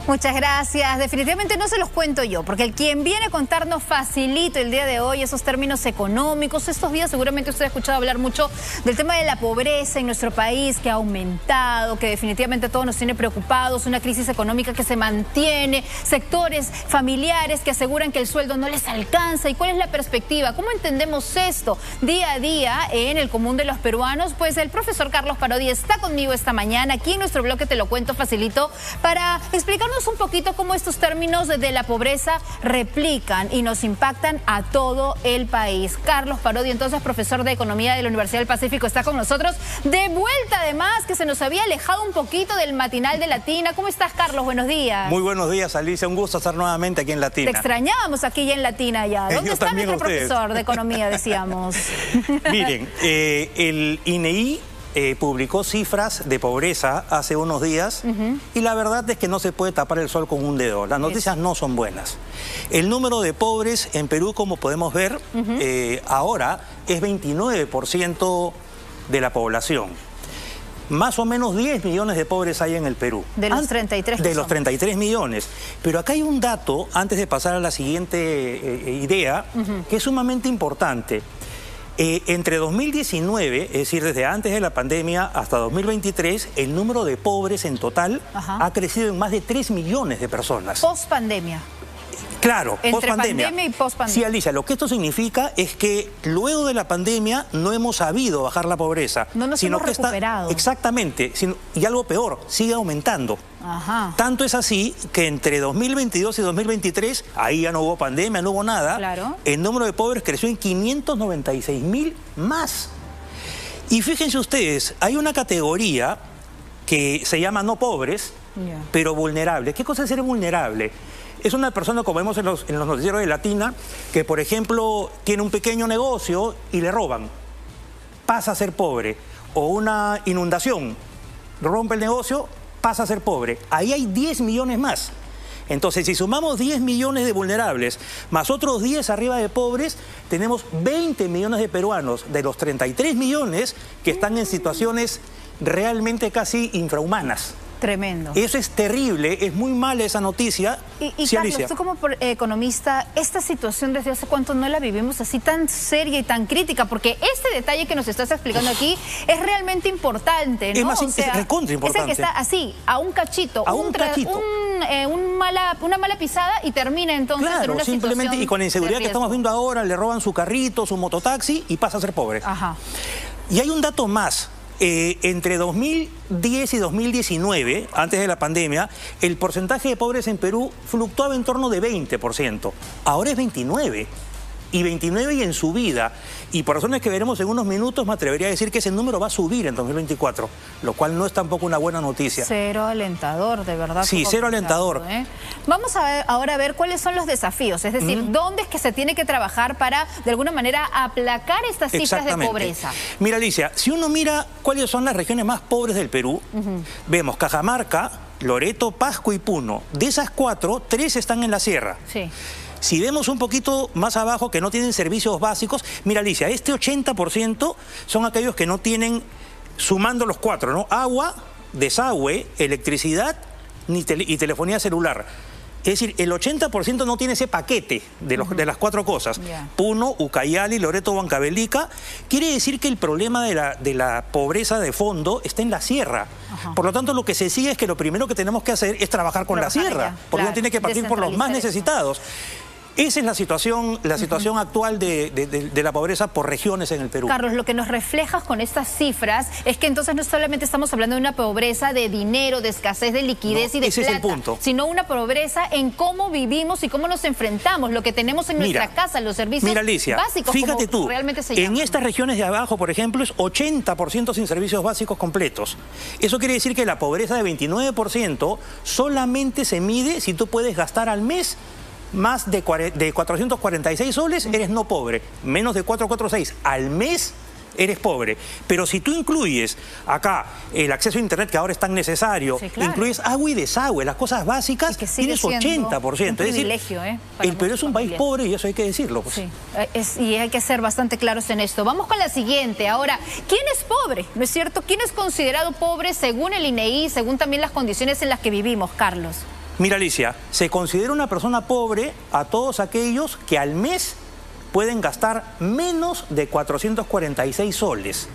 Muchas gracias. Definitivamente no se los cuento yo, porque quien viene a contarnos facilito el día de hoy esos términos económicos, estos días seguramente usted ha escuchado hablar mucho del tema de la pobreza en nuestro país, que ha aumentado, que definitivamente todo nos tiene preocupados, una crisis económica que se mantiene, sectores familiares que aseguran que el sueldo no les alcanza. ¿Y cuál es la perspectiva? ¿Cómo entendemos esto día a día en el común de los peruanos? Pues el profesor Carlos Parodi está conmigo esta mañana aquí en nuestro bloque Te lo cuento facilito para explicarnos un poquito cómo estos términos de la pobreza replican y nos impactan a todo el país. Carlos Parodi, entonces profesor de Economía de la Universidad del Pacífico, está con nosotros de vuelta, además, que se nos había alejado un poquito del matinal de Latina. ¿Cómo estás, Carlos? Buenos días. Muy buenos días, Alicia. Un gusto estar nuevamente aquí en Latina. Te extrañábamos aquí ya en Latina ya. ¿Dónde está nuestro profesor de Economía, decíamos? Miren, el INEI publicó cifras de pobreza hace unos días y la verdad es que no se puede tapar el sol con un dedo. Las noticias no son buenas. El número de pobres en Perú, como podemos ver, ahora es 29% de la población. Más o menos 10 millones de pobres hay en el Perú. De los 33 De los 33 millones. Pero acá hay un dato, antes de pasar a la siguiente idea, que es sumamente importante. Entre 2019, es decir, desde antes de la pandemia hasta 2023, el número de pobres en total ha crecido en más de 3 millones de personas. Post-pandemia. Claro, entre pandemia y post-pandemia. Sí, Alicia, lo que esto significa es que luego de la pandemia no hemos sabido bajar la pobreza. No nos sino hemos que recuperado. Exactamente, y algo peor, sigue aumentando. Tanto es así que entre 2022 y 2023, ahí ya no hubo pandemia, no hubo nada, el número de pobres creció en 596.000 más. Y fíjense ustedes, hay una categoría que se llama no pobres, pero vulnerables. ¿Qué cosa es ser vulnerable? Es una persona, como vemos en los noticieros de Latina, que por ejemplo tiene un pequeño negocio y le roban, pasa a ser pobre. O una inundación, rompe el negocio, pasa a ser pobre. Ahí hay 10 millones más. Entonces, si sumamos 10 millones de vulnerables, más otros 10 arriba de pobres, tenemos 20 millones de peruanos, de los 33 millones que están en situaciones realmente casi infrahumanas. Tremendo. Eso es terrible, es muy mala esa noticia. Y sí, Carlos, Alicia, tú como economista, esta situación desde hace cuánto no la vivimos así tan seria y tan crítica, porque este detalle que nos estás explicando aquí es realmente importante, ¿no? Es más, es recontra importante. Es el que está así, a un cachito, una mala pisada y termina entonces en una simplemente, situación y con la inseguridad que estamos viendo ahora, le roban su carrito, su mototaxi y pasa a ser pobre. Y hay un dato más. Entre 2010 y 2019, antes de la pandemia, el porcentaje de pobres en Perú fluctuaba en torno de 20%. Ahora es 29%. Y 29% y en subida. Y por razones que veremos en unos minutos, me atrevería a decir que ese número va a subir en 2024, lo cual no es tampoco una buena noticia. Cero alentador, de verdad. Sí, cero alentador. Vamos ahora a ver cuáles son los desafíos, es decir, dónde es que se tiene que trabajar para, de alguna manera, aplacar estas cifras de pobreza. Mira, Alicia, si uno mira cuáles son las regiones más pobres del Perú, vemos Cajamarca, Loreto, Pasco y Puno. De esas 4, 3 están en la sierra. Sí. Si vemos un poquito más abajo que no tienen servicios básicos, mira, Alicia, este 80% son aquellos que no tienen, sumando los 4, ¿no? Agua, desagüe, electricidad y telefonía celular. Es decir, el 80% no tiene ese paquete de las 4 cosas. Puno, Ucayali, Loreto, Huancavelica. Quiere decir que el problema de la pobreza de fondo está en la sierra. Por lo tanto, lo que se sigue es que lo primero que tenemos que hacer es trabajar con la sierra. Porque uno tiene que partir por los más necesitados. Esa es la situación actual de la pobreza por regiones en el Perú. Carlos, lo que nos reflejas con estas cifras es que entonces no solamente estamos hablando de una pobreza de dinero, de escasez de liquidez y de plata, es el punto, sino una pobreza en cómo vivimos y cómo nos enfrentamos, lo que tenemos en nuestra casa, los servicios básicos, fíjate tú, realmente se llaman. En estas regiones de abajo, por ejemplo, es 80% sin servicios básicos completos. Eso quiere decir que la pobreza de 29% solamente se mide si tú puedes gastar al mes más de 446 soles, eres no pobre. Menos de 446 al mes, eres pobre. Pero si tú incluyes acá el acceso a internet, que ahora es tan necesario, incluyes agua y desagüe, las cosas básicas, tienes 80%. Un privilegio, el Perú es un país pobre y eso hay que decirlo. Pues. Y hay que ser bastante claros en esto. Vamos con la siguiente. Ahora, ¿quién es pobre? ¿No es cierto? ¿Quién es considerado pobre según el INEI, según también las condiciones en las que vivimos, Carlos? Mira, Alicia, se considera una persona pobre a todos aquellos que al mes pueden gastar menos de 446 soles.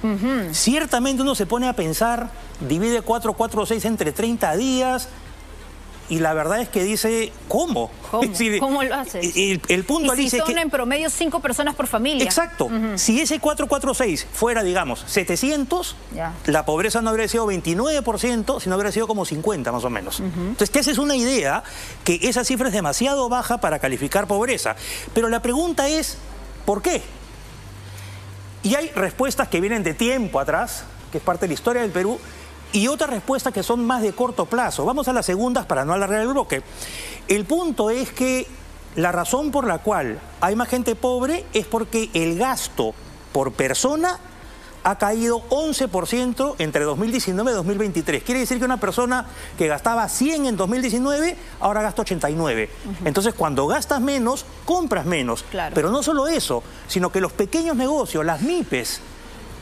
Ciertamente uno se pone a pensar, divide 446 entre 30 días... Y la verdad es que dice, ¿cómo? ¿Cómo lo haces? El punto, Alicia, es que... en promedio 5 personas por familia. Exacto. Si ese 446 fuera, digamos, 700, la pobreza no habría sido 29%, sino habría sido como 50 más o menos. Entonces, te haces una idea que esa cifra es demasiado baja para calificar pobreza. Pero la pregunta es, ¿por qué? Y hay respuestas que vienen de tiempo atrás, que es parte de la historia del Perú, y otras respuestas que son más de corto plazo. Vamos a las segundas para no alargar el bloque. El punto es que la razón por la cual hay más gente pobre es porque el gasto por persona ha caído 11% entre 2019 y 2023. Quiere decir que una persona que gastaba 100 en 2019, ahora gasta 89. Entonces, cuando gastas menos, compras menos. Claro. Pero no solo eso, sino que los pequeños negocios, las MIPES,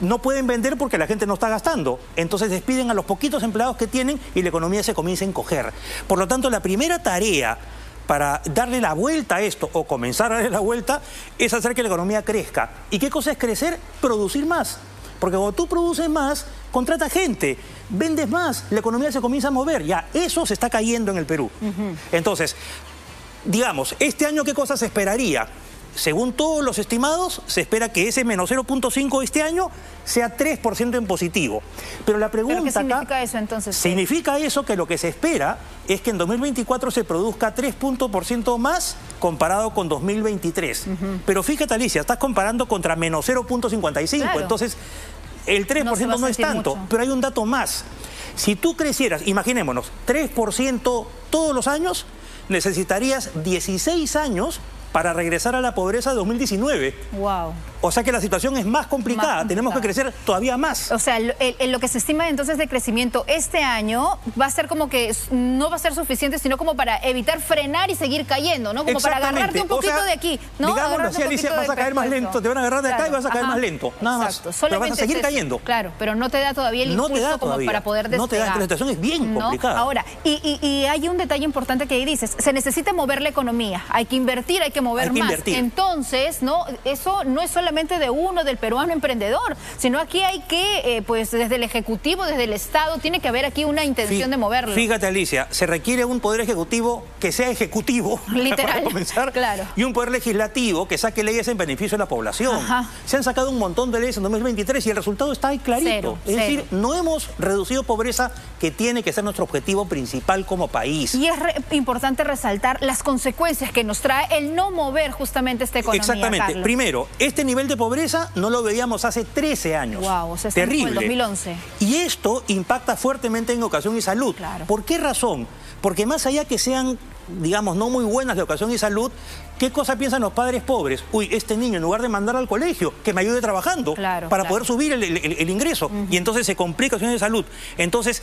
no pueden vender porque la gente no está gastando. Entonces despiden a los poquitos empleados que tienen y la economía se comienza a encoger. Por lo tanto, la primera tarea para darle la vuelta a esto, o comenzar a darle la vuelta, es hacer que la economía crezca. ¿Y qué cosa es crecer? Producir más. Porque cuando tú produces más, contratas gente, vendes más, la economía se comienza a mover. Ya, eso se está cayendo en el Perú. Entonces, digamos, este año, ¿qué cosa se esperaría? Según todos los estimados, se espera que ese menos 0.5 este año sea 3% en positivo. Pero la pregunta ¿Pero qué significa eso entonces? Significa eso que lo que se espera es que en 2024 se produzca 3% más comparado con 2023. Pero fíjate, Alicia, estás comparando contra menos 0.55. Claro. Entonces, el 3% no es tanto. Mucho. Pero hay un dato más. Si tú crecieras, imaginémonos, 3% todos los años, necesitarías 16 años para regresar a la pobreza de 2019. Wow. O sea que la situación es más complicada. Tenemos que crecer todavía más. O sea, lo que se estima entonces de crecimiento este año va a ser como que no va a ser suficiente, sino como para evitar frenar y seguir cayendo, ¿no? Como para agarrarte un poquito de aquí, ¿no? Digámoslo así, Alicia, vas a caer más lento. Te van a agarrar de acá y vas a caer más lento. Nada más. Pero vas a seguir cayendo. Claro, pero no te da todavía el impulso como para poder despegar. No te da, la situación es bien complicada. Ahora, y hay un detalle importante que ahí dices, se necesita mover la economía, hay que invertir, hay que mover más. Entonces, ¿no? Eso no es solamente de uno, del peruano emprendedor, sino aquí hay que, pues desde el Ejecutivo, desde el Estado, tiene que haber aquí una intención de moverlo. Fíjate, Alicia, se requiere un poder ejecutivo que sea ejecutivo, literal, para comenzar, claro, y un poder legislativo que saque leyes en beneficio de la población. Se han sacado un montón de leyes en 2023 y el resultado está ahí clarito. Es decir, no hemos reducido pobreza, que tiene que ser nuestro objetivo principal como país. Y es importante resaltar las consecuencias que nos trae el no mover justamente esta economía. Exactamente. Carlos. Primero, este nivel de pobreza no lo veíamos hace 13 años. Wow, o sea, terrible. En el 2011. Y esto impacta fuertemente en educación y salud. Claro. ¿Por qué razón? Porque más allá que sean, digamos, no muy buenas de educación y salud, ¿qué cosa piensan los padres pobres? Uy, este niño, en lugar de mandar al colegio, que me ayude trabajando para poder subir el ingreso. Y entonces se complica la situación de salud. Entonces,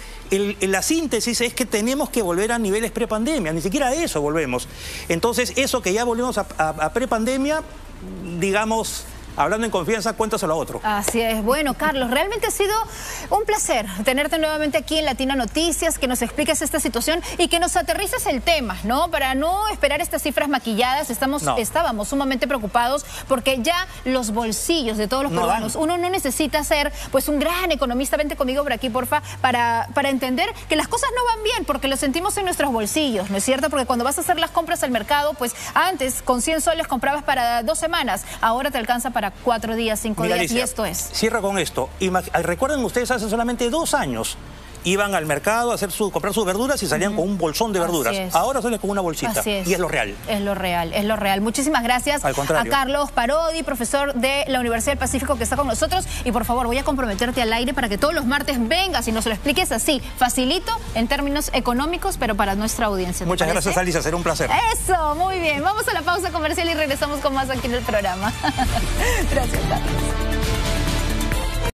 la síntesis es que tenemos que volver a niveles prepandemia. Ni siquiera a eso volvemos. Entonces, eso que ya volvemos a prepandemia, digamos, hablando en confianza, cuéntaselo a otro. Así es. Bueno, Carlos, realmente ha sido un placer tenerte nuevamente aquí en Latina Noticias, que nos expliques esta situación y que nos aterrices el tema, ¿no? Para no esperar estas cifras maquilladas, estábamos sumamente preocupados porque ya los bolsillos de todos los peruanos, uno no necesita ser pues un gran economista, vente conmigo por aquí, porfa, para entender que las cosas no van bien, porque lo sentimos en nuestros bolsillos, ¿no es cierto? Porque cuando vas a hacer las compras al mercado, pues antes con 100 soles comprabas para 2 semanas, ahora te alcanza para 4 días, 5 días, Alicia, y esto es. Cierro con esto. Recuerden ustedes, hace solamente 2 años iban al mercado a comprar sus verduras y salían con un bolsón de verduras. Ahora salen con una bolsita. Y es lo real. Es lo real, es lo real. Muchísimas gracias a Carlos Parodi, profesor de la Universidad del Pacífico, que está con nosotros. Y por favor, voy a comprometerte al aire para que todos los martes vengas y nos lo expliques así, facilito, en términos económicos, pero para nuestra audiencia. Muchas gracias, Alicia. Será un placer. Eso, muy bien. Vamos a la pausa comercial y regresamos con más aquí en el programa. Gracias, Carlos.